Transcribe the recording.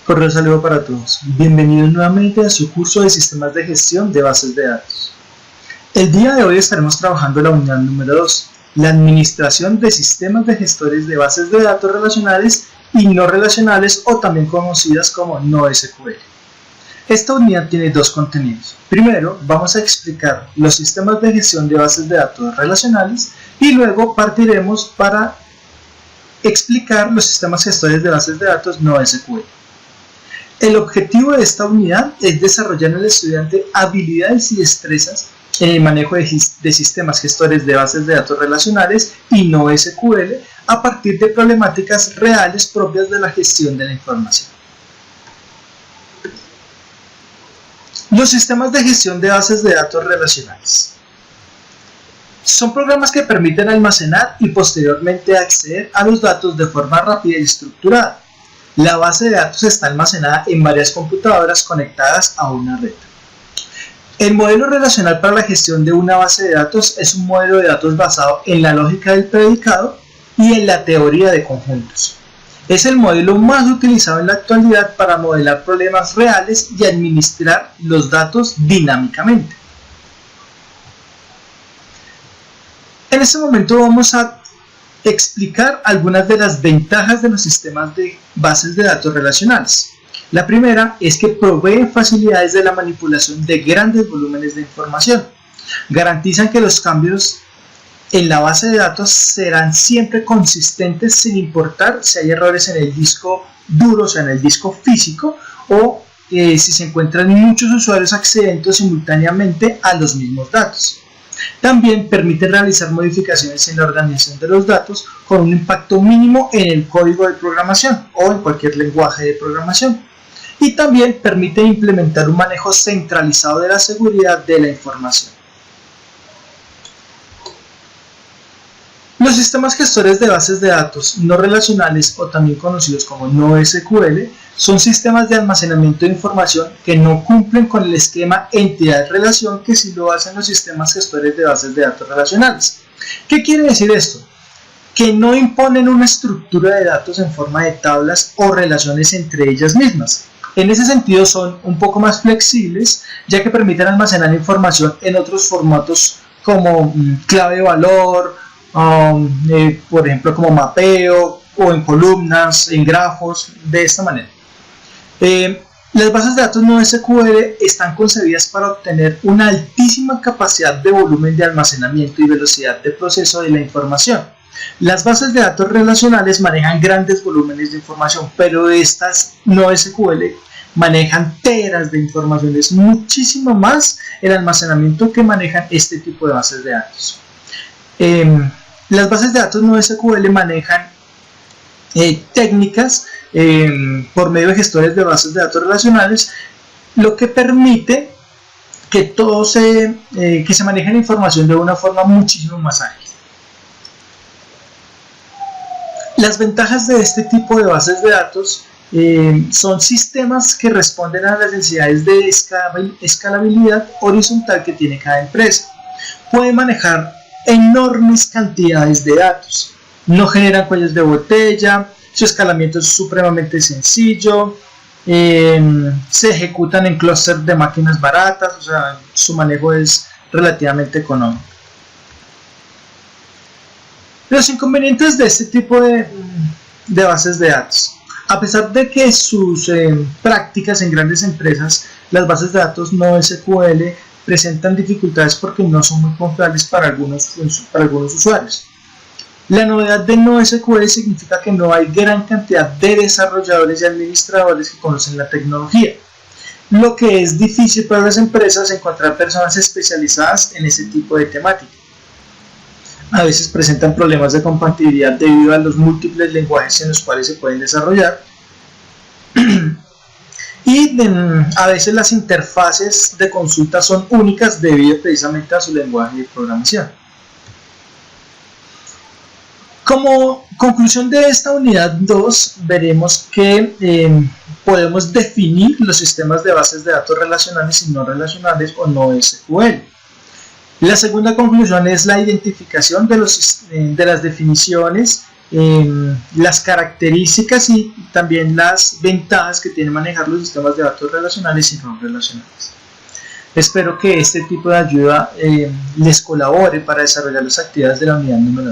Cordial saludo para todos. Bienvenidos nuevamente a su curso de Sistemas de Gestión de Bases de Datos. El día de hoy estaremos trabajando en la unidad número 2, la administración de sistemas de gestores de bases de datos relacionales y no relacionales, o también conocidas como NoSQL. Esta unidad tiene dos contenidos. Primero, vamos a explicar los sistemas de gestión de bases de datos relacionales y luego partiremos para explicar los sistemas gestores de bases de datos NoSQL. El objetivo de esta unidad es desarrollar en el estudiante habilidades y destrezas en el manejo de sistemas gestores de bases de datos relacionales y NoSQL a partir de problemáticas reales propias de la gestión de la información. Los sistemas de gestión de bases de datos relacionales son programas que permiten almacenar y posteriormente acceder a los datos de forma rápida y estructurada. La base de datos está almacenada en varias computadoras conectadas a una red. El modelo relacional para la gestión de una base de datos es un modelo de datos basado en la lógica del predicado y en la teoría de conjuntos. Es el modelo más utilizado en la actualidad para modelar problemas reales y administrar los datos dinámicamente. En este momento vamos a explicar algunas de las ventajas de los sistemas de bases de datos relacionales. La primera es que proveen facilidades de la manipulación de grandes volúmenes de información. Garantizan que los cambios en la base de datos serán siempre consistentes sin importar si hay errores en el disco duro, o sea, en el disco físico, o si se encuentran muchos usuarios accediendo simultáneamente a los mismos datos. También permite realizar modificaciones en la organización de los datos con un impacto mínimo en el código de programación o en cualquier lenguaje de programación. Y también permite implementar un manejo centralizado de la seguridad de la información. Los sistemas gestores de bases de datos no relacionales, o también conocidos como NoSQL, son sistemas de almacenamiento de información que no cumplen con el esquema entidad-relación que sí lo hacen los sistemas gestores de bases de datos relacionales. ¿Qué quiere decir esto? Que no imponen una estructura de datos en forma de tablas o relaciones entre ellas mismas. En ese sentido son un poco más flexibles, ya que permiten almacenar información en otros formatos como clave de valor, por ejemplo como mapeo, o en columnas, en grafos, de esta manera. Las bases de datos NoSQL están concebidas para obtener una altísima capacidad de volumen de almacenamiento y velocidad de proceso de la información. Las bases de datos relacionales manejan grandes volúmenes de información, pero estas NoSQL manejan teras de información. Es muchísimo más el almacenamiento que manejan este tipo de bases de datos. Las bases de datos NoSQL manejan técnicas por medio de gestores de bases de datos relacionales, lo que permite que que se maneje la información de una forma muchísimo más ágil. Las ventajas de este tipo de bases de datos son sistemas que responden a las necesidades de escalabilidad horizontal que tiene cada empresa. Pueden manejar enormes cantidades de datos, no generan cuellos de botella, su escalamiento es supremamente sencillo, se ejecutan en clústeres de máquinas baratas, o sea, su manejo es relativamente económico. Los inconvenientes de este tipo de bases de datos: a pesar de que sus prácticas en grandes empresas, las bases de datos NoSQL presentan dificultades porque no son muy confiables para algunos usuarios. La novedad de NoSQL significa que no hay gran cantidad de desarrolladores y administradores que conocen la tecnología, lo que es difícil para las empresas encontrar personas especializadas en ese tipo de temática. A veces presentan problemas de compatibilidad debido a los múltiples lenguajes en los cuales se pueden desarrollar. Y a veces las interfaces de consulta son únicas debido precisamente a su lenguaje de programación. Como conclusión de esta unidad 2, veremos que podemos definir los sistemas de bases de datos relacionales y no relacionales, o NoSQL. La segunda conclusión es la identificación de las definiciones las características y también las ventajas que tiene manejar los sistemas de datos relacionales y no relacionales. Espero que este tipo de ayuda les colabore para desarrollar las actividades de la unidad número 2.